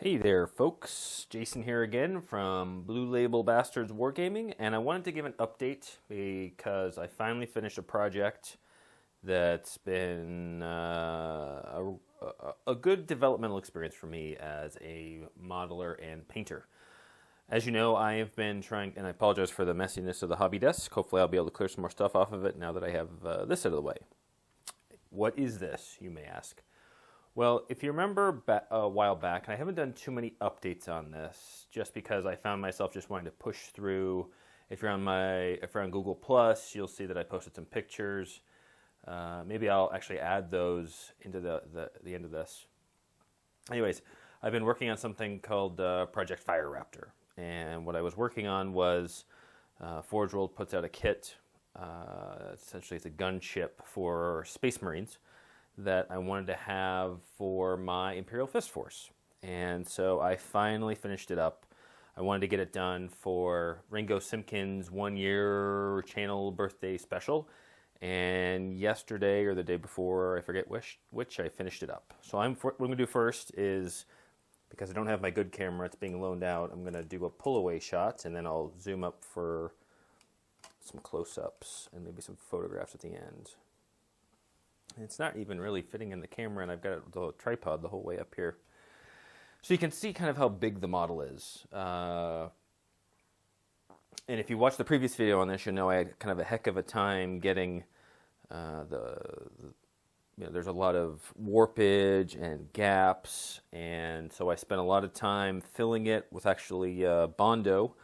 Hey there, folks. Jason here again from Blue Label Bastards Wargaming, and I wanted to give an update because I finally finished a project that's been a good developmental experience for me as a modeler and painter. As you know, I have been trying, and I apologize for the messiness of the hobby desk. Hopefully I'll be able to clear some more stuff off of it now that I have this out of the way. What is this, you may ask? Well, if you remember a while back, and I haven't done too many updates on this, just because I found myself just wanting to push through. If you're on Google Plus, you'll see that I posted some pictures. Maybe I'll actually add those into the end of this. Anyways, I've been working on something called Project Fire Raptor, and what I was working on was Forge World puts out a kit. Essentially, it's a gunship for Space Marines that I wanted to have for my Imperial Fist Force. And so I finally finished it up. I wanted to get it done for Ringo Simpkin's 1-year channel birthday special. And yesterday or the day before, I forget which I finished it up. So what I'm going to do first is, because I don't have my good camera, it's being loaned out, I'm going to do a pull away shot, and then I'll zoom up for some close-ups and maybe some photographs at the end. It's not even really fitting in the camera, and I've got the tripod the whole way up here. So you can see kind of how big the model is. And if you watched the previous video on this, you know I had kind of a heck of a time getting there's a lot of warpage and gaps, and so I spent a lot of time filling it with actually Bondo,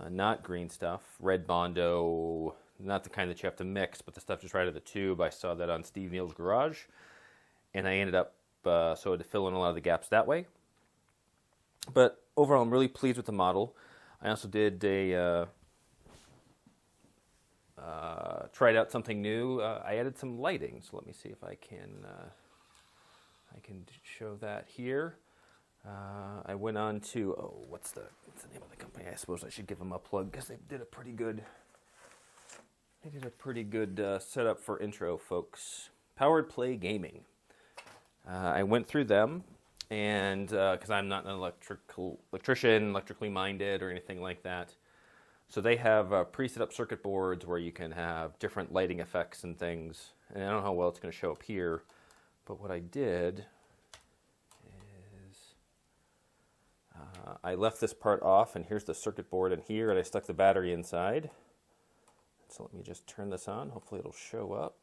not green stuff, red Bondo. Not the kind that you have to mix, but the stuff just right out of the tube. I saw that on Steve Neal's Garage, and I ended up so I had to fill in a lot of the gaps that way. But overall, I'm really pleased with the model. I also did tried out something new. I added some lighting, so let me see if I can show that here. I went on to what's the name of the company? I suppose I should give them a plug because they did a pretty good. They did a pretty good setup for intro, folks. Powered Play Gaming. I went through them, and because I'm not an electrician, electrically minded, or anything like that, so they have pre-set up circuit boards where you can have different lighting effects and things. And I don't know how well it's going to show up here, but what I did is I left this part off, and here's the circuit board in here, and I stuck the battery inside. So let me just turn this on. Hopefully it'll show up.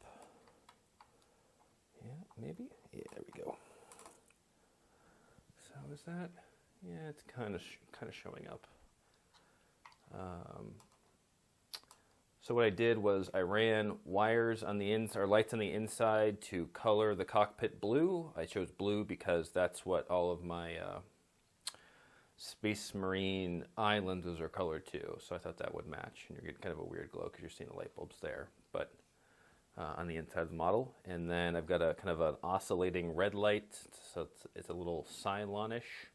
Yeah, maybe. Yeah, there we go. So is that? Yeah, it's kind of showing up. So what I did was I ran wires on the inside, or lights on the inside, to color the cockpit blue. I chose blue because that's what all of my Space Marine islands are colored too, so I thought that would match, and you're getting kind of a weird glow because you're seeing the light bulbs there, but on the inside of the model. And then I've got a kind of an oscillating red light, so it's a little Cylon-ish,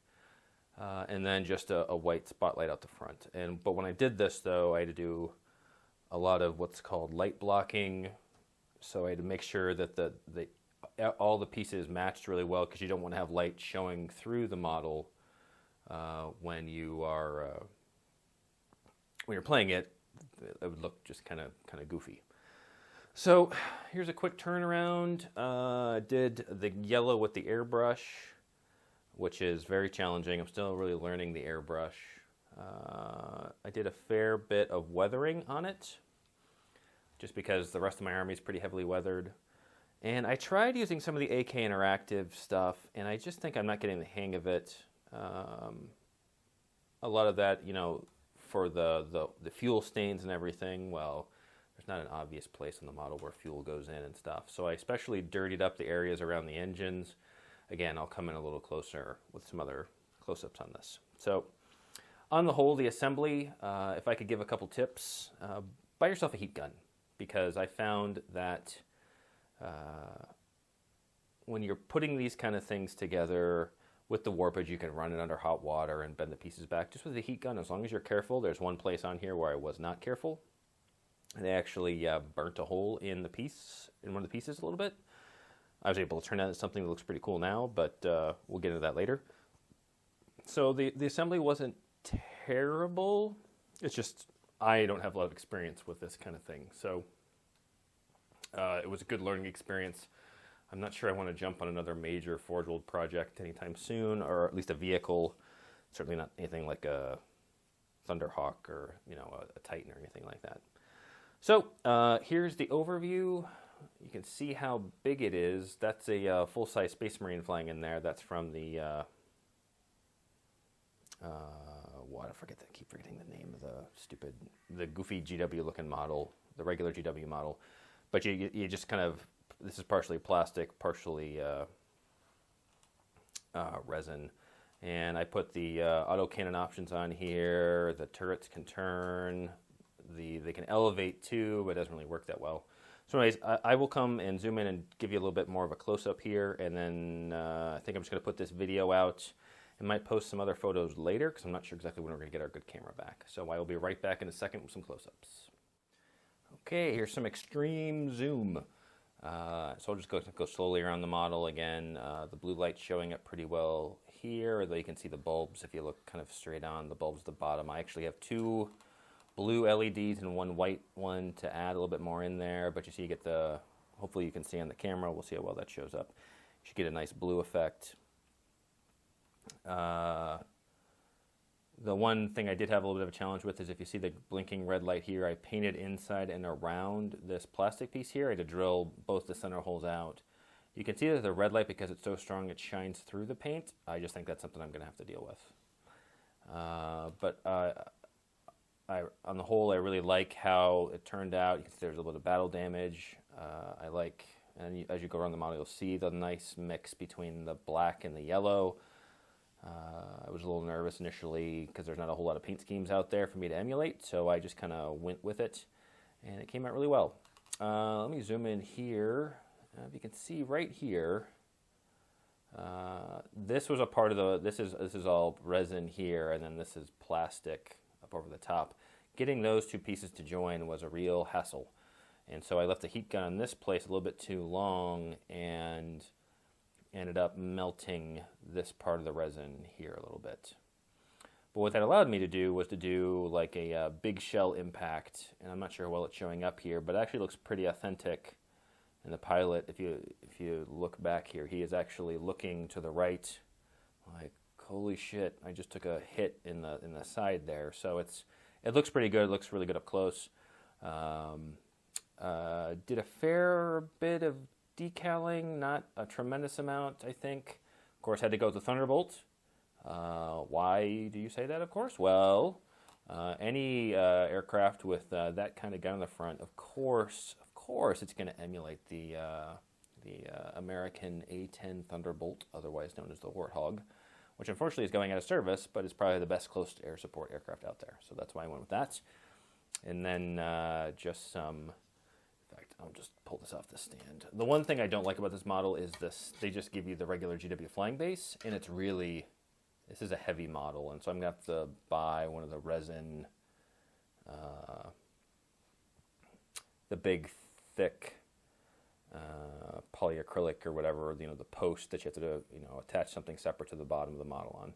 and then just a white spotlight out the front. But when I did this, though, I had to do a lot of what's called light blocking, so I had to make sure that all the pieces matched really well, because you don't want to have light showing through the model. When you're playing it, it would look just kind of goofy. So here's a quick turnaround. Did the yellow with the airbrush, which is very challenging. I'm still really learning the airbrush. I did a fair bit of weathering on it, just because the rest of my army is pretty heavily weathered. And I tried using some of the AK Interactive stuff, and I just think I'm not getting the hang of it. A lot of that, for the fuel stains and everything, well, there's not an obvious place in the model where fuel goes in and stuff. So I especially dirtied up the areas around the engines. Again, I'll come in a little closer with some other close-ups on this. So on the whole, the assembly, if I could give a couple tips, buy yourself a heat gun, because I found that when you're putting these kind of things together, with the warpage, you can run it under hot water and bend the pieces back. Just with a heat gun, as long as you're careful. There's one place on here where I was not careful. And they actually burnt a hole in one of the pieces a little bit. I was able to turn that into something that looks pretty cool now, but we'll get into that later. So the assembly wasn't terrible. It's just I don't have a lot of experience with this kind of thing. So it was a good learning experience. I'm not sure I want to jump on another major Forge World project anytime soon, or at least a vehicle. Certainly not anything like a Thunderhawk or a Titan or anything like that. So here's the overview. You can see how big it is. That's a full-size Space Marine flying in there. That's from the I keep forgetting the name of the goofy GW looking model, the regular GW model. But you just kind of, this is partially plastic, partially resin. And I put the auto cannon options on here. The turrets can turn. They can elevate too, but it doesn't really work that well. So anyways, I will come and zoom in and give you a little bit more of a close-up here, and then I think I'm just going to put this video out and might post some other photos later because I'm not sure exactly when we're going to get our good camera back. So I will be right back in a second with some close-ups. Okay, here's some extreme zoom. So I'll just go slowly around the model again. The blue light's showing up pretty well here, although you can see the bulbs if you look kind of straight on. The bulbs at the bottom. I actually have two blue LEDs and one white one to add a little bit more in there, but you see you get hopefully you can see on the camera, we'll see how well that shows up. You should get a nice blue effect. The one thing I did have a little bit of a challenge with is if you see the blinking red light here, I painted inside and around this plastic piece here. I had to drill both the center holes out. You can see that the red light, because it's so strong, it shines through the paint. I just think that's something I'm going to have to deal with. On the whole, I really like how it turned out. You can see there's a little bit of battle damage. As you go around the model, you'll see the nice mix between the black and the yellow. I was a little nervous initially because there's not a whole lot of paint schemes out there for me to emulate, so I just kind of went with it, and it came out really well. Let me zoom in here. If you can see right here, this was a part of this is all resin here, and then this is plastic up over the top. Getting those two pieces to join was a real hassle, and so I left the heat gun in this place a little bit too long and ended up melting this part of the resin here a little bit. But what that allowed me to do was to do like a big shell impact, and I'm not sure how well it's showing up here, but it actually looks pretty authentic. And the pilot, if you look back here, he is actually looking to the right, like, holy shit, I just took a hit in the side there. So it looks pretty good. It looks really good up close. Did a fair bit of decaling, not a tremendous amount, I think. Of course, had to go with the Thunderbolt. Why do you say that, of course? Well, any aircraft with that kind of gun on the front, of course, it's going to emulate the American A-10 Thunderbolt, otherwise known as the Warthog, which unfortunately is going out of service, but is probably the best close-to-air support aircraft out there. So that's why I went with that. And then just some... In fact, I'll just pull this off the stand. The one thing I don't like about this model is this. They just give you the regular GW flying base, and it's really... This is a heavy model, and so I'm going to have to buy one of the resin... the big, thick polyacrylic or whatever, the post that you have to attach something separate to the bottom of the model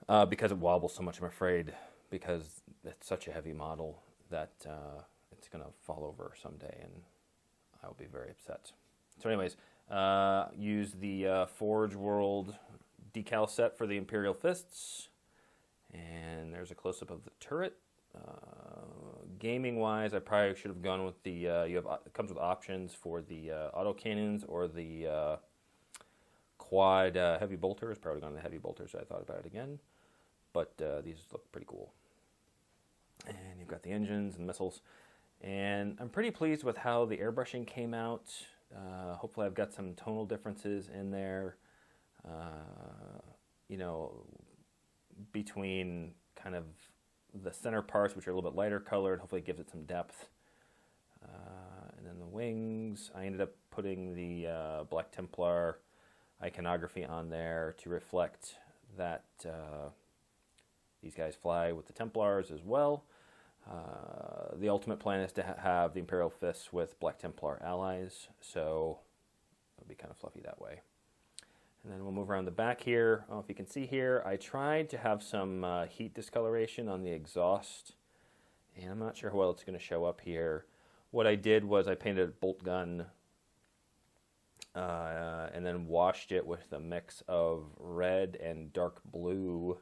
on. Because it wobbles so much, I'm afraid, because it's such a heavy model that it's going to fall over someday, and I'll be very upset. So anyways, use the Forge World decal set for the Imperial Fists, and there's a close-up of the turret. Gaming-wise, I probably should have gone with the, it comes with options for the autocannons or the quad heavy bolters. Probably gone with the heavy bolters, so I thought about it again. But these look pretty cool. And you've got the engines and missiles. And I'm pretty pleased with how the airbrushing came out. Hopefully I've got some tonal differences in there, between kind of the center parts, which are a little bit lighter colored. Hopefully it gives it some depth. And then the wings, I ended up putting the Black Templar iconography on there to reflect that these guys fly with the Templars as well. The ultimate plan is to have the Imperial Fists with Black Templar allies, so it'll be kind of fluffy that way. And then we'll move around the back here. I don't know if you can see here, I tried to have some heat discoloration on the exhaust, and I'm not sure how well it's going to show up here. What I did was I painted a bolt gun and then washed it with a mix of red and dark blue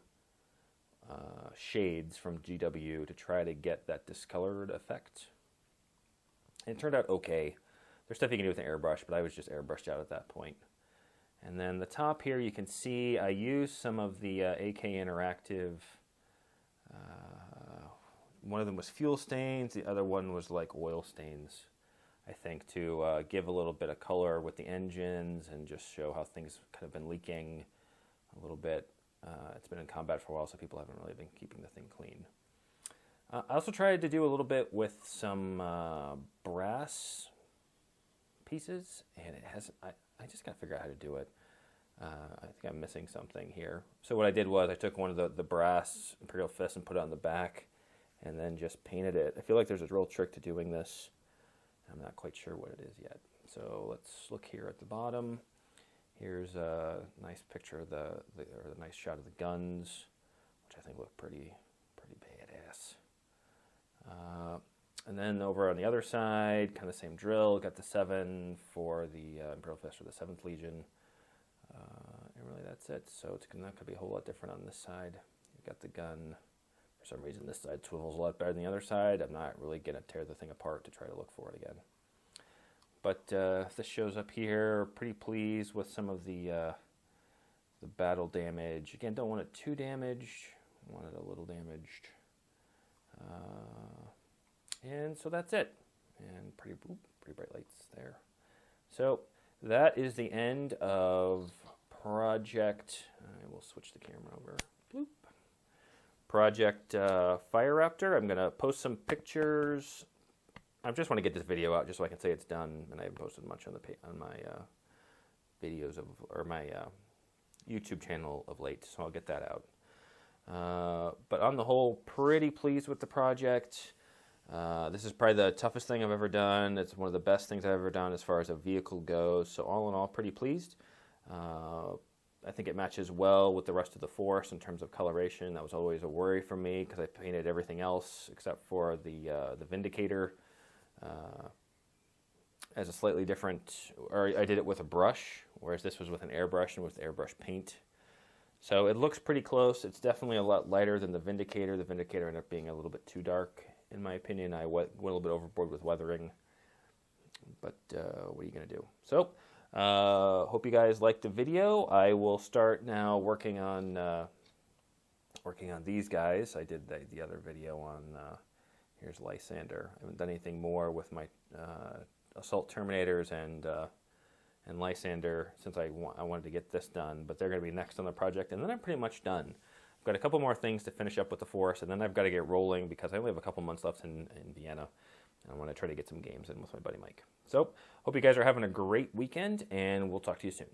shades from GW to try to get that discolored effect. And it turned out okay. There's stuff you can do with an airbrush, but I was just airbrushed out at that point. And then the top here, you can see I used some of the AK Interactive. One of them was fuel stains, the other one was like oil stains, I think, to give a little bit of color with the engines and just show how things kind of been leaking a little bit. It's been in combat for a while, so people haven't really been keeping the thing clean. I also tried to do a little bit with some brass pieces, and it hasn't. I just got to figure out how to do it. I think I'm missing something here. So what I did was I took one of the brass Imperial Fists and put it on the back, and then just painted it. I feel like there's a real trick to doing this. I'm not quite sure what it is yet. So let's look here at the bottom. Here's a nice picture of or the nice shot of the guns, which I think look pretty badass. And then over on the other side, kind of same drill. Got the 7 for the Imperial Fist for the 7th Legion. And really that's it. So it's not going to be a whole lot different on this side. You got the gun. For some reason this side swivels a lot better than the other side. I'm not really going to tear the thing apart to try to look for it again. But this shows up here. Pretty pleased with some of the battle damage. Again, don't want it too damaged. Want it a little damaged. And so that's it. And pretty bright lights there. So that is the end of Project. I will switch the camera over. Bloop. Project Fire Raptor. I'm gonna post some pictures. I just want to get this video out just so I can say it's done, and I haven't posted much on my videos or my YouTube channel of late, so I'll get that out. But on the whole, pretty pleased with the project. This is probably the toughest thing I've ever done. It's one of the best things I've ever done as far as a vehicle goes. So all in all, pretty pleased. I think it matches well with the rest of the Force in terms of coloration. That was always a worry for me because I painted everything else except for the Vindicator as a slightly different, or I did it with a brush, whereas this was with an airbrush and with airbrush paint. So it looks pretty close. It's definitely a lot lighter than the Vindicator. The Vindicator ended up being a little bit too dark, in my opinion. I went a little bit overboard with weathering, but what are you going to do? So hope you guys liked the video. I will start now working on these guys. I did the other video on here's Lysander. I haven't done anything more with my Assault Terminators and Lysander since I wanted to get this done, but they're going to be next on the project, and then I'm pretty much done. I've got a couple more things to finish up with the Force, and then I've got to get rolling because I only have a couple months left in Vienna. I want to try to get some games in with my buddy Mike. So, hope you guys are having a great weekend, and we'll talk to you soon.